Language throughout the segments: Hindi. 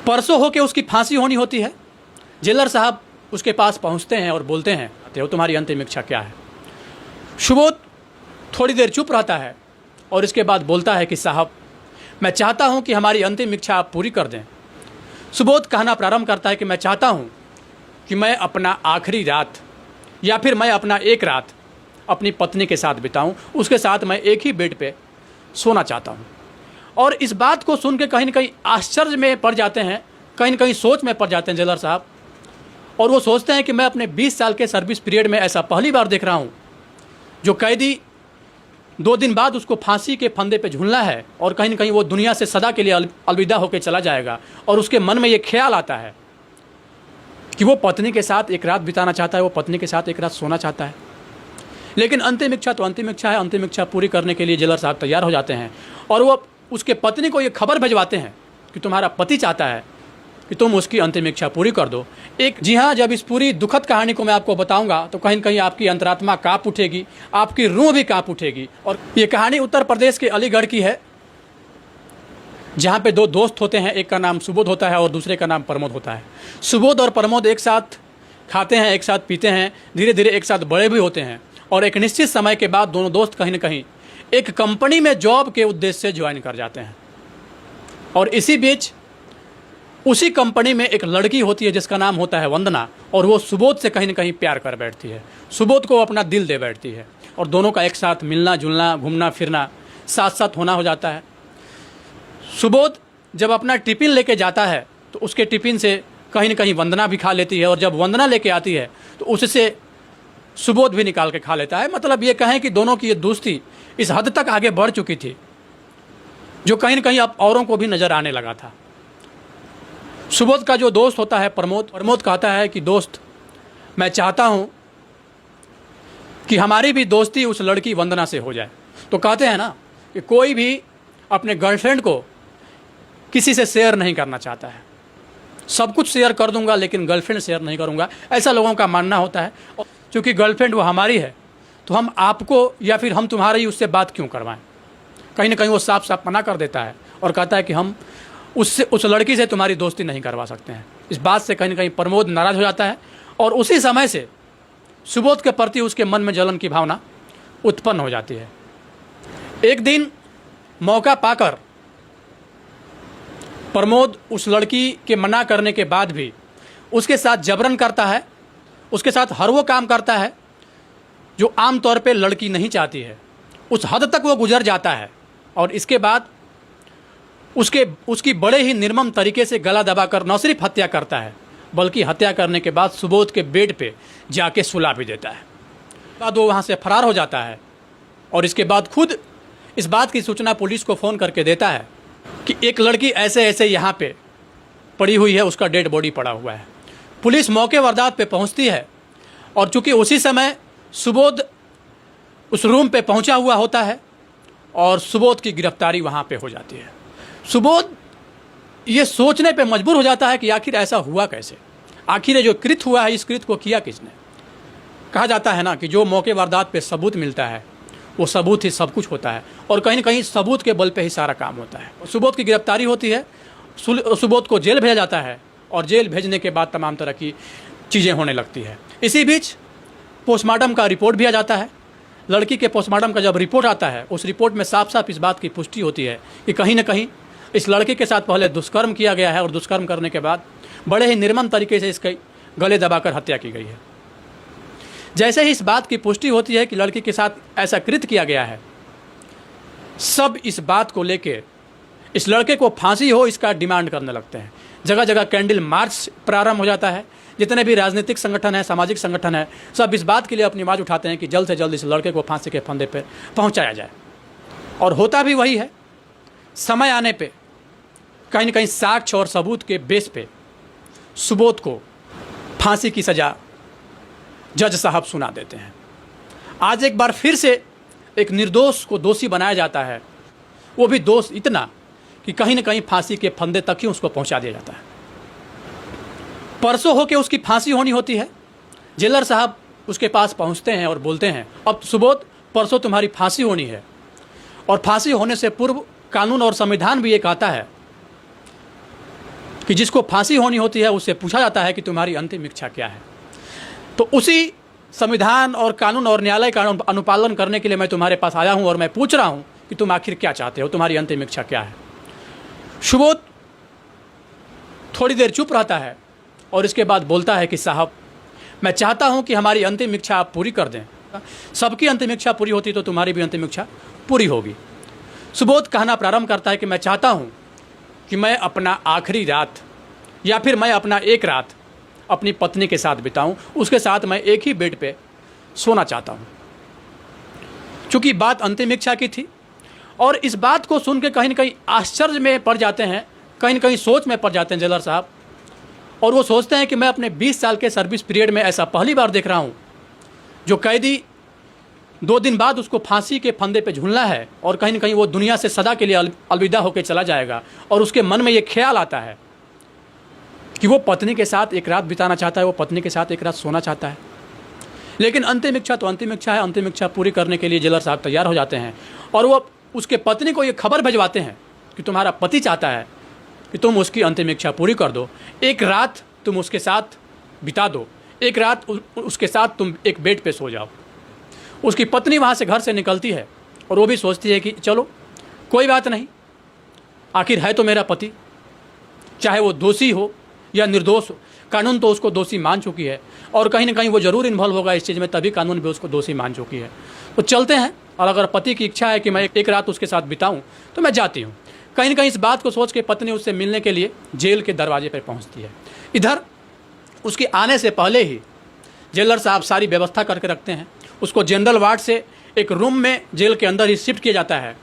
परसों होके उसकी फांसी होनी होती है। जेलर साहब उसके पास पहुंचते हैं और बोलते हैं, तो तुम्हारी अंतिम इच्छा क्या है? सुबोध थोड़ी देर चुप रहता है और इसके बाद बोलता है कि साहब, मैं चाहता हूं कि हमारी अंतिम इच्छा आप पूरी कर दें। सुबोध कहना प्रारंभ करता है कि मैं चाहता हूं कि मैं अपना आखिरी रात या फिर मैं अपना एक रात अपनी पत्नी के साथ बिताऊं, उसके साथ मैं एक ही बेड पे सोना चाहता हूं। और इस बात को सुन के कहीं ना कहीं आश्चर्य में पड़ जाते हैं, कहीं ना कहीं सोच में पड़ जाते हैं जेलर साहब, और वो सोचते हैं कि मैं अपने 20 साल के सर्विस पीरियड में ऐसा पहली बार देख रहा हूं जो कैदी 2 दिन बाद उसको फांसी के फंदे पे झूलना है और कहीं ना कहीं वो दुनिया से सदा के लिए अलविदा होकर चला जाएगा। और उसके मन में ये ख्याल आता है कि वो पत्नी के साथ एक रात बिताना चाहता है, वो पत्नी के साथ एक रात सोना चाहता है। लेकिन अंतिम इच्छा तो अंतिम इच्छा है, अंतिम इच्छा पूरी करने के लिए जेलर साहब तैयार हो जाते हैं और वो उसके पत्नी को ये खबर भिजवाते हैं कि तुम्हारा पति चाहता है कि तुम उसकी अंतिम इच्छा पूरी कर दो। जी हाँ, जब इस पूरी दुखद कहानी को मैं आपको बताऊंगा तो कहीं न कहीं आपकी अंतरात्मा काँप उठेगी, आपकी रूह भी काँप उठेगी। और ये कहानी उत्तर प्रदेश के अलीगढ़ की है, जहाँ पे 2 दोस्त होते हैं, एक का नाम सुबोध होता है और दूसरे का नाम प्रमोद होता है। सुबोध और प्रमोद एक साथ खाते हैं, एक साथ पीते हैं, धीरे धीरे एक साथ बड़े भी होते हैं और एक निश्चित समय के बाद दोनों दोस्त कहीं न कहीं एक कंपनी में जॉब के उद्देश्य से ज्वाइन कर जाते हैं। और इसी बीच उसी कंपनी में एक लड़की होती है जिसका नाम होता है वंदना, और वो सुबोध से कहीं न कहीं प्यार कर बैठती है, सुबोध को अपना दिल दे बैठती है और दोनों का एक साथ मिलना जुलना, घूमना फिरना साथ साथ होना हो जाता है। सुबोध जब अपना टिफ़िन लेके जाता है तो उसके टिफ़िन से कहीं न कहीं वंदना भी खा लेती है, और जब वंदना लेके आती है तो उससे सुबोध भी निकाल के खा लेता है। मतलब ये कहें कि दोनों की ये दोस्ती इस हद तक आगे बढ़ चुकी थी जो कहीं न कहीं अब औरों को भी नज़र आने लगा था। सुबोध का जो दोस्त होता है प्रमोद कहता है कि दोस्त, मैं चाहता हूं कि हमारी भी दोस्ती उस लड़की वंदना से हो जाए। तो कहते हैं ना कि कोई भी अपने गर्लफ्रेंड को किसी से शेयर नहीं करना चाहता है, सब कुछ शेयर कर दूंगा लेकिन गर्लफ्रेंड शेयर नहीं करूंगा, ऐसा लोगों का मानना होता है। क्योंकि गर्लफ्रेंड वो हमारी है तो हम आपको या फिर हम तुम्हारी उससे बात क्यों करवाएं। कहीं ना कहीं वो साफ साफ मना कर देता है और कहता है कि हम उस लड़की से तुम्हारी दोस्ती नहीं करवा सकते हैं। इस बात से कहीं ना कहीं प्रमोद नाराज़ हो जाता है और उसी समय से सुबोध के प्रति उसके मन में जलन की भावना उत्पन्न हो जाती है। एक दिन मौका पाकर प्रमोद उस लड़की के मना करने के बाद भी उसके साथ जबरन करता है, उसके साथ हर वो काम करता है जो आमतौर पे लड़की नहीं चाहती है। उस हद तक वो गुजर जाता है और इसके बाद उसकी बड़े ही निर्मम तरीके से गला दबाकर न सिर्फ हत्या करता है बल्कि हत्या करने के बाद सुबोध के बेड पे जाके सुला भी देता है। बाद वो वहाँ से फरार हो जाता है और इसके बाद खुद इस बात की सूचना पुलिस को फ़ोन करके देता है कि एक लड़की ऐसे ऐसे यहाँ पे पड़ी हुई है, उसका डेड बॉडी पड़ा हुआ है। पुलिस मौके वारदात पे पहुँचती है और चूँकि उसी समय सुबोध उस रूम पे पहुँचा हुआ होता है और सुबोध की गिरफ्तारी वहाँ पे हो जाती है। सुबोध ये सोचने पे मजबूर हो जाता है कि आखिर ऐसा हुआ कैसे, आखिर ये जो कृत्य हुआ है इस कृत्य को किया किसने। कहा जाता है ना कि जो मौके वारदात पे सबूत मिलता है वो सबूत ही सब कुछ होता है और कहीं ना कहीं सबूत के बल पे ही सारा काम होता है। सुबोध की गिरफ्तारी होती है, सुबोध को जेल भेजा जाता है और जेल भेजने के बाद तमाम तरह की चीज़ें होने लगती है। इसी बीच पोस्टमार्टम का रिपोर्ट भी आ जाता है। लड़की के पोस्टमार्टम का जब रिपोर्ट आता है उस रिपोर्ट में साफ साफ इस बात की पुष्टि होती है कि कहीं ना कहीं इस लड़के के साथ पहले दुष्कर्म किया गया है और दुष्कर्म करने के बाद बड़े ही निर्मम तरीके से इसके गले दबाकर हत्या की गई है। जैसे ही इस बात की पुष्टि होती है कि लड़की के साथ ऐसा कृत्य किया गया है, सब इस बात को लेके इस लड़के को फांसी हो इसका डिमांड करने लगते हैं। जगह जगह कैंडल मार्च प्रारंभ हो जाता है। जितने भी राजनीतिक संगठन है, सामाजिक संगठन है, सब इस बात के लिए अपनी आवाज़ उठाते हैं कि जल्द से जल्द इस लड़के को फांसी के फंदे पर पहुंचाया जाए। और होता भी वही है। समय आने पे कहीं न कहीं साक्ष्य और सबूत के बेस पे सुबोध को फांसी की सज़ा जज साहब सुना देते हैं। आज एक बार फिर से एक निर्दोष को दोषी बनाया जाता है, वो भी दोष इतना कि कहीं न कहीं फांसी के फंदे तक ही उसको पहुंचा दिया जाता है। परसों होके उसकी फांसी होनी होती है। जेलर साहब उसके पास पहुंचते हैं और बोलते हैं, अब सुबोध परसों तुम्हारी फांसी होनी है और फांसी होने से पूर्व कानून और संविधान भी ये कहता है कि जिसको फांसी होनी होती है उससे पूछा जाता है कि तुम्हारी अंतिम इच्छा क्या है। तो उसी संविधान और कानून और न्यायालय का अनुपालन करने के लिए मैं तुम्हारे पास आया हूं और मैं पूछ रहा हूं कि तुम आखिर क्या चाहते हो, तुम्हारी अंतिम इच्छा क्या है। सुबोध थोड़ी देर चुप रहता है और इसके बाद बोलता है कि साहब, मैं चाहता हूं कि हमारी अंतिम इच्छा आप पूरी कर दें। सबकी अंतिम इच्छा पूरी होती तो तुम्हारी भी अंतिम इच्छा पूरी होगी। सुबोध कहना प्रारंभ करता है कि मैं चाहता हूं कि मैं अपना आखिरी रात या फिर मैं अपना एक रात अपनी पत्नी के साथ बिताऊं, उसके साथ मैं एक ही बेड पे सोना चाहता हूं। चूंकि बात अंतिम इच्छा की थी और इस बात को सुन के कहीं न कहीं आश्चर्य में पड़ जाते हैं, कहीं न कहीं सोच में पड़ जाते हैं जेलर साहब, और वो सोचते हैं कि मैं अपने 20 साल के सर्विस पीरियड में ऐसा पहली बार देख रहा हूं जो कैदी 2 दिन बाद उसको फांसी के फंदे पे झूलना है और कहीं न कहीं वो दुनिया से सदा के लिए अलविदा होकर चला जाएगा, और उसके मन में ये ख्याल आता है कि वो पत्नी के साथ एक रात बिताना चाहता है, वो पत्नी के साथ एक रात सोना चाहता है। लेकिन अंतिम इच्छा तो अंतिम इच्छा है। अंतिम इच्छा पूरी करने के लिए जेलर साहब तैयार हो जाते हैं और वो उसके पत्नी को ये खबर भिजवाते हैं कि तुम्हारा पति चाहता है कि तुम उसकी अंतिम इच्छा पूरी कर दो, एक रात तुम उसके साथ बिता दो, एक रात उसके साथ तुम एक बेड पे सो जाओ। उसकी पत्नी वहाँ से घर से निकलती है और वो भी सोचती है कि चलो कोई बात नहीं, आखिर है तो मेरा पति, चाहे वो दोषी हो या निर्दोष हो, कानून तो उसको दोषी मान चुकी है और कहीं ना कहीं वो ज़रूर इन्वॉल्व होगा इस चीज़ में, तभी कानून भी उसको दोषी मान चुकी है। तो चलते हैं, और अगर पति की इच्छा है कि मैं एक रात उसके साथ बिताऊं तो मैं जाती हूँ। कहीं ना कहीं इस बात को सोच के पत्नी उससे मिलने के लिए जेल के दरवाजे पर पहुँचती है। इधर उसके आने से पहले ही जेलर साहब सारी व्यवस्था करके रखते हैं। उसको जनरल वार्ड से एक रूम में जेल के अंदर ही शिफ्ट किया जाता है,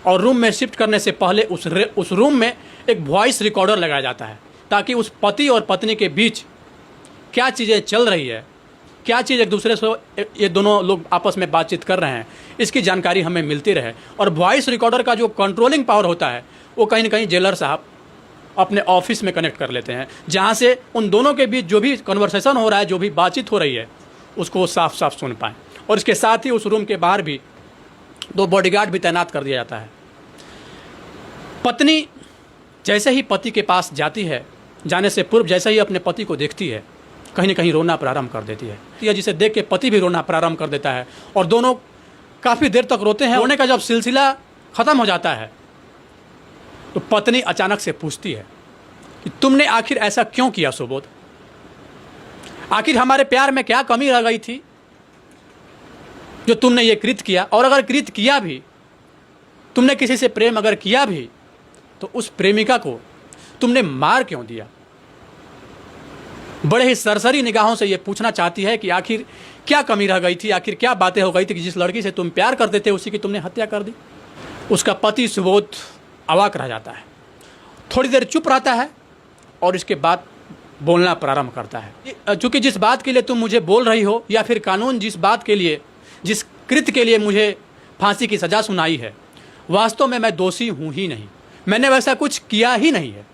और रूम में शिफ्ट करने से पहले उस रूम में एक वॉइस रिकॉर्डर लगाया जाता है ताकि उस पति और पत्नी के बीच क्या चीज़ें चल रही है, क्या चीज़ एक दूसरे से ये दोनों लोग आपस में बातचीत कर रहे हैं, इसकी जानकारी हमें मिलती रहे। और वॉइस रिकॉर्डर का जो कंट्रोलिंग पावर होता है वो कहीं ना कहीं जेलर साहब अपने ऑफिस में कनेक्ट कर लेते हैं, जहाँ से उन दोनों के बीच जो भी कन्वर्सेशन हो रहा है, जो भी बातचीत हो रही है, उसको वो साफ साफ सुन पाएँ। और इसके साथ ही उस रूम के बाहर भी 2 बॉडीगार्ड भी तैनात कर दिया जाता है। पत्नी जैसे ही पति के पास जाती है, जाने से पूर्व जैसे ही अपने पति को देखती है, कहीं ना कहीं रोना प्रारंभ कर देती है, या जिसे देख के पति भी रोना प्रारंभ कर देता है और दोनों काफ़ी देर तक रोते हैं। रोने का जब सिलसिला ख़त्म हो जाता है तो पत्नी अचानक से पूछती है कि तुमने आखिर ऐसा क्यों किया सुबोध? आखिर हमारे प्यार में क्या कमी रह गई थी जो तुमने ये कृत्य किया? और अगर कृत्य किया भी, तुमने किसी से प्रेम अगर किया भी, तो उस प्रेमिका को तुमने मार क्यों दिया? बड़े ही सरसरी निगाहों से ये पूछना चाहती है कि आखिर क्या कमी रह गई थी, आखिर क्या बातें हो गई थी कि जिस लड़की से तुम प्यार करते थे उसी की तुमने हत्या कर दी। उसका पति सुबोध अवाक रह जाता है, थोड़ी देर चुप रहता है और इसके बाद बोलना प्रारंभ करता है। चूँकि जिस बात के लिए तुम मुझे बोल रही हो, या फिर कानून जिस बात के लिए, जिस कृत्य के लिए मुझे फांसी की सज़ा सुनाई है, वास्तव में मैं दोषी हूँ ही नहीं, मैंने वैसा कुछ किया ही नहीं है।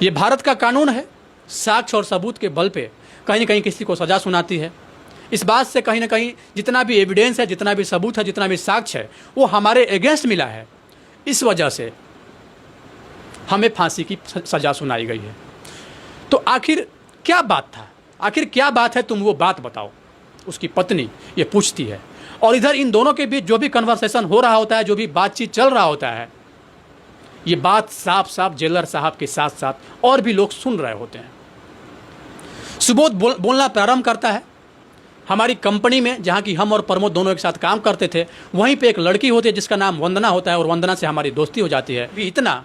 ये भारत का कानून है, साक्ष्य और सबूत के बल पे कहीं ना कहीं किसी को सज़ा सुनाती है। इस बात से कहीं ना कहीं जितना भी एविडेंस है, जितना भी सबूत है, जितना भी साक्ष्य है, वो हमारे अगेंस्ट मिला है। इस वजह से हमें फांसी की सज़ा सुनाई गई है। तो आखिर क्या बात था, आखिर क्या बात है, तुम वो बात बताओ, उसकी पत्नी ये पूछती है। और इधर इन दोनों के बीच जो भी कन्वर्सेशन हो रहा होता है, जो भी बातचीत चल रहा होता है, ये बात साफ साफ जेलर साहब के साथ साथ और भी लोग सुन रहे होते हैं। सुबोध बोलना प्रारंभ करता है। हमारी कंपनी में, जहाँ की हम और प्रमोद दोनों एक साथ काम करते थे, वहीं पे एक लड़की होती है जिसका नाम वंदना होता है, और वंदना से हमारी दोस्ती हो जाती है। इतना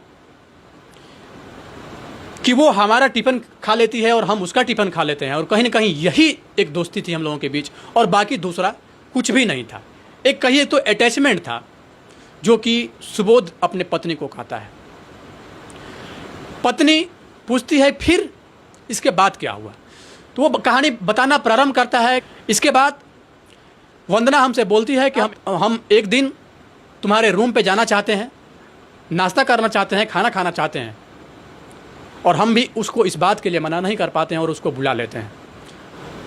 कि वो हमारा टिफ़िन खा लेती है और हम उसका टिफ़िन खा लेते हैं, और कहीं ना कहीं यही एक दोस्ती थी हम लोगों के बीच, और बाकी दूसरा कुछ भी नहीं था। एक कहिए तो अटैचमेंट था जो कि सुबोध अपने पत्नी को खाता है। पत्नी पूछती है फिर इसके बाद क्या हुआ, तो वो कहानी बताना प्रारंभ करता है। इसके बाद वंदना हमसे बोलती है कि हम एक दिन तुम्हारे रूम पे जाना चाहते हैं, नाश्ता करना चाहते हैं, खाना खाना चाहते हैं, और हम भी उसको इस बात के लिए मना नहीं कर पाते हैं और उसको बुला लेते हैं।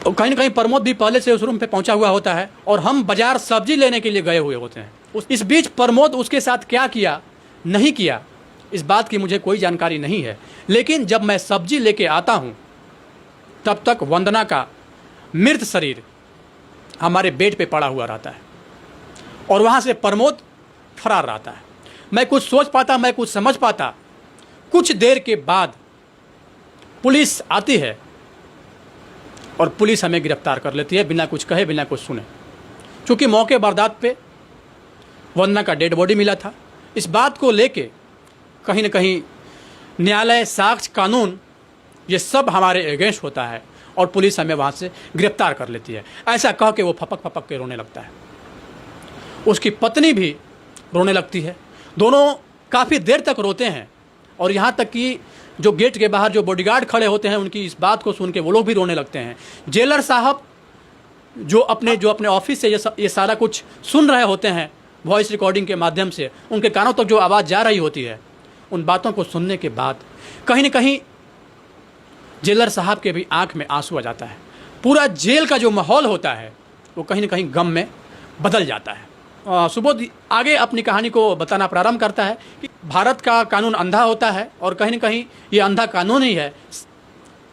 और कहीं ना कहीं प्रमोद भी पहले से उस रूम पे पहुंचा हुआ होता है, और हम बाजार सब्जी लेने के लिए गए हुए होते हैं। इस बीच प्रमोद उसके साथ क्या किया नहीं किया, इस बात की मुझे कोई जानकारी नहीं है, लेकिन जब मैं सब्जी लेके आता हूँ तब तक वंदना का मृत शरीर हमारे बेड पे पड़ा हुआ रहता है और वहाँ से प्रमोद फरार रहता है। मैं कुछ सोच पाता, मैं कुछ समझ पाता। कुछ देर के बाद पुलिस आती है और पुलिस हमें गिरफ्तार कर लेती है बिना कुछ कहे, बिना कुछ सुने। क्योंकि मौके वारदात पे वंदना का डेड बॉडी मिला था। इस बात को लेके कहीं ना कहीं न्यायालय, साक्ष्य, कानून ये सब हमारे अगेंस्ट होता है और पुलिस हमें वहाँ से गिरफ्तार कर लेती है। ऐसा कह के वो फपक फपक के रोने लगता है। उसकी पत्नी भी रोने लगती है। दोनों काफ़ी देर तक रोते हैं और यहाँ तक कि जो गेट के बाहर जो बॉडीगार्ड खड़े होते हैं उनकी इस बात को सुन के वो लोग भी रोने लगते हैं। जेलर साहब जो अपने ऑफिस से ये सारा कुछ सुन रहे होते हैं वॉइस रिकॉर्डिंग के माध्यम से, उनके कानों तक जो आवाज़ जा रही होती है, उन बातों को सुनने के बाद कहीं ना कहीं जेलर साहब के भी आंख में आंसू आ जाता है। पूरा जेल का जो माहौल होता है वो कहीं ना कहीं गम में बदल जाता है। सुबोध आगे अपनी कहानी को बताना प्रारंभ करता है कि भारत का कानून अंधा होता है और कहीं ना कहीं ये अंधा कानून ही है।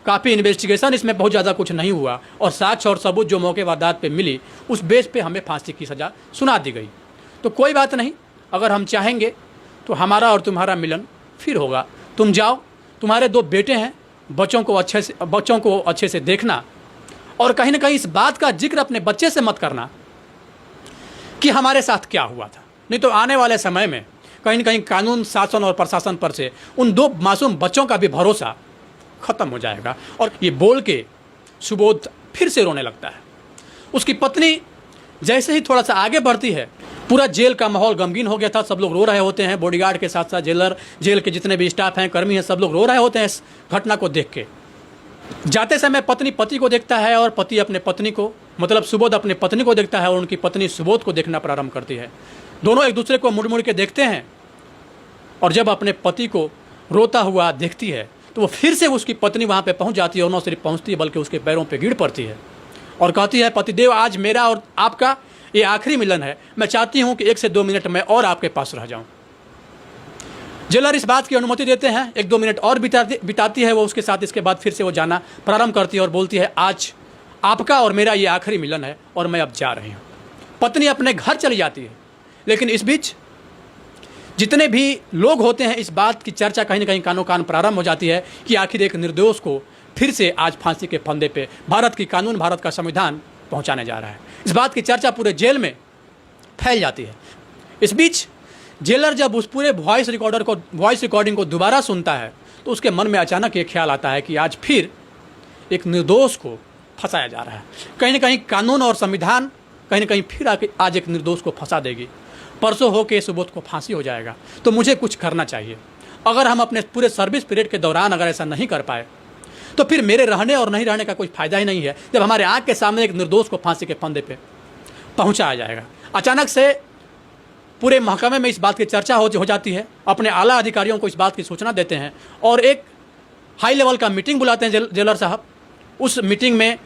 काफ़ी इन्वेस्टिगेशन इसमें बहुत ज़्यादा कुछ नहीं हुआ और साक्ष्य और सबूत जो मौके वारदात पे मिली उस बेस पे हमें फांसी की सज़ा सुना दी गई। तो कोई बात नहीं, अगर हम चाहेंगे तो हमारा और तुम्हारा मिलन फिर होगा। तुम जाओ, तुम्हारे 2 बेटे हैं, बच्चों को अच्छे से देखना और कहीं ना कहीं इस बात का जिक्र अपने बच्चे से मत करना कि हमारे साथ क्या हुआ था। नहीं तो आने वाले समय में कहीं ना कहीं कानून, शासन और प्रशासन पर से उन 2 मासूम बच्चों का भी भरोसा खत्म हो जाएगा। और ये बोल के सुबोध फिर से रोने लगता है। उसकी पत्नी जैसे ही थोड़ा सा आगे बढ़ती है, पूरा जेल का माहौल गमगीन हो गया था। सब लोग रो रहे होते हैं, बॉडीगार्ड के साथ साथ जेल के जितने भी स्टाफ हैं, कर्मी हैं, सब लोग रो रहे होते हैं इस घटना को देख के। जाते समय पत्नी पति को देखता है और पति अपने पत्नी को, मतलब सुबोध अपने पत्नी को देखता है और उनकी पत्नी सुबोध को देखना प्रारंभ करती है। दोनों एक दूसरे को मुड़ मुड़ के देखते हैं और जब अपने पति को रोता हुआ देखती है तो वो फिर से उसकी पत्नी वहाँ पे पहुँच जाती है और न सिर्फ पहुँचती है बल्कि उसके पैरों पे गिर पड़ती है और कहती है, पतिदेव, आज मेरा और आपका ये आखिरी मिलन है। मैं चाहती हूँ कि 1 से 2 मिनट में और आपके पास रह जाऊँ। जेलर इस बात की अनुमति देते हैं। 1-2 मिनट और बिताती है वो उसके साथ। इसके बाद फिर से वो जाना प्रारंभ करती है और बोलती है, आज आपका और मेरा ये आखिरी मिलन है और मैं अब जा रही हूँ। पत्नी अपने घर चली जाती है। लेकिन इस बीच जितने भी लोग होते हैं, इस बात की चर्चा कहीं ना कहीं कानों कान प्रारंभ हो जाती है कि आखिर एक निर्दोष को फिर से आज फांसी के फंदे पे भारत की कानून, भारत का संविधान पहुंचाने जा रहा है। इस बात की चर्चा पूरे जेल में फैल जाती है। इस बीच जेलर जब उस पूरे वॉइस रिकॉर्डिंग को दोबारा सुनता है तो उसके मन में अचानक ये ख्याल आता है कि आज फिर एक निर्दोष को फंसाया जा रहा है। कहीं ना कहीं कानून और संविधान कहीं ना कहीं फिर आके आज एक निर्दोष को फंसा देगी। परसों होके सुबोध को फांसी हो जाएगा। तो मुझे कुछ करना चाहिए। अगर हम अपने पूरे सर्विस पीरियड के दौरान अगर ऐसा नहीं कर पाए तो फिर मेरे रहने और नहीं रहने का कोई फ़ायदा ही नहीं है, जब हमारे आँख के सामने एक निर्दोष को फांसी के फंदे पे पहुंचाया जाएगा। अचानक से पूरे महकमे में इस बात की चर्चा हो जाती है। अपने आला अधिकारियों को इस बात की सूचना देते हैं और एक हाई लेवल का मीटिंग बुलाते हैं जेलर साहब। उस मीटिंग में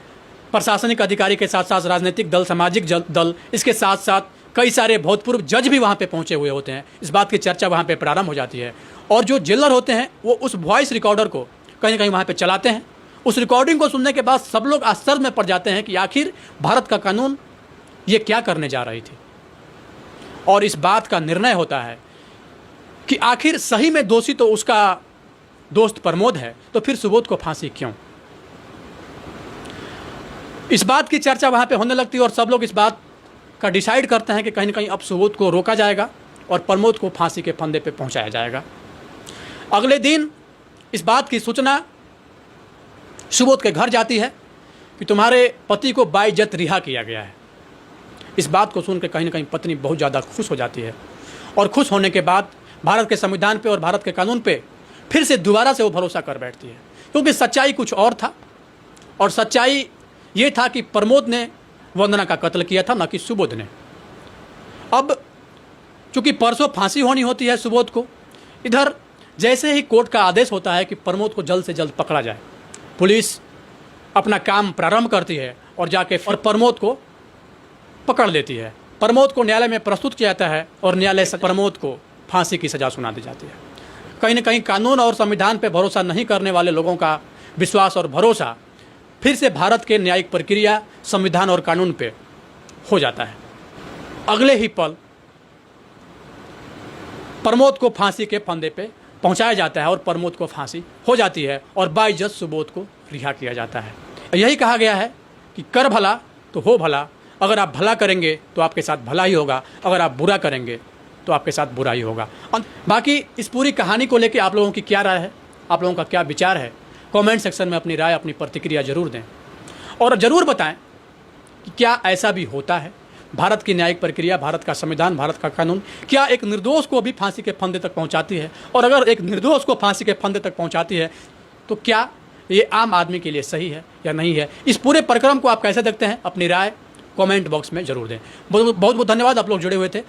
प्रशासनिक अधिकारी के साथ साथ राजनीतिक दल, सामाजिक दल, इसके साथ साथ कई सारे भूतपूर्व जज भी वहाँ पे पहुँचे हुए होते हैं। इस बात की चर्चा वहाँ पे प्रारंभ हो जाती है और जो जेलर होते हैं वो उस वॉइस रिकॉर्डर को कहीं ना कहीं वहाँ पे चलाते हैं। उस रिकॉर्डिंग को सुनने के बाद सब लोग आश्चर्य में पड़ जाते हैं कि आखिर भारत का कानून ये क्या करने जा रही थी। और इस बात का निर्णय होता है कि आखिर सही में दोषी तो उसका दोस्त प्रमोद है, तो फिर सुबोध को फांसी क्यों। इस बात की चर्चा वहाँ पे होने लगती है और सब लोग इस बात का डिसाइड करते हैं कि कहीं ना कहीं अब सुबोध को रोका जाएगा और प्रमोद को फांसी के फंदे पे पहुँचाया जाएगा। अगले दिन इस बात की सूचना सुबोध के घर जाती है कि तुम्हारे पति को बाइज्जत रिहा किया गया है। इस बात को सुनकर कहीं ना कहीं पत्नी बहुत ज़्यादा खुश हो जाती है और खुश होने के बाद भारत के संविधान पे और भारत के कानून पे फिर से दोबारा से वो भरोसा कर बैठती है। क्योंकि सच्चाई कुछ और था और सच्चाई ये था कि प्रमोद ने वंदना का कत्ल किया था, न कि सुबोध ने। अब चूँकि परसों फांसी होनी होती है सुबोध को, इधर जैसे ही कोर्ट का आदेश होता है कि प्रमोद को जल्द से जल्द पकड़ा जाए, पुलिस अपना काम प्रारंभ करती है और जाके और प्रमोद को पकड़ लेती है। प्रमोद को न्यायालय में प्रस्तुत किया जाता है और न्यायालय से प्रमोद को फांसी की सज़ा सुना दी जाती है। कहीं ना कहीं कानून और संविधान पर भरोसा नहीं करने वाले लोगों का विश्वास और भरोसा फिर से भारत के न्यायिक प्रक्रिया, संविधान और कानून पे हो जाता है। अगले ही पल प्रमोद को फांसी के फंदे पे पहुंचाया जाता है और प्रमोद को फांसी हो जाती है और 22 जज सुबोध को रिहा किया जाता है। यही कहा गया है कि कर भला तो हो भला। अगर आप भला करेंगे तो आपके साथ भला ही होगा, अगर आप बुरा करेंगे तो आपके साथ बुरा ही होगा। बाकी इस पूरी कहानी को लेकर आप लोगों की क्या राय है, आप लोगों का क्या विचार है, कमेंट सेक्शन में अपनी राय, अपनी प्रतिक्रिया जरूर दें और ज़रूर बताएं कि क्या ऐसा भी होता है। भारत की न्यायिक प्रक्रिया, भारत का संविधान, भारत का कानून क्या एक निर्दोष को भी फांसी के फंदे तक पहुंचाती है? और अगर एक निर्दोष को फांसी के फंदे तक पहुंचाती है तो क्या ये आम आदमी के लिए सही है या नहीं है? इस पूरे प्रक्रम को आप कैसे देखते हैं? अपनी राय कमेंट बॉक्स में जरूर दें। बहुत बहुत धन्यवाद, आप लोग जुड़े हुए थे।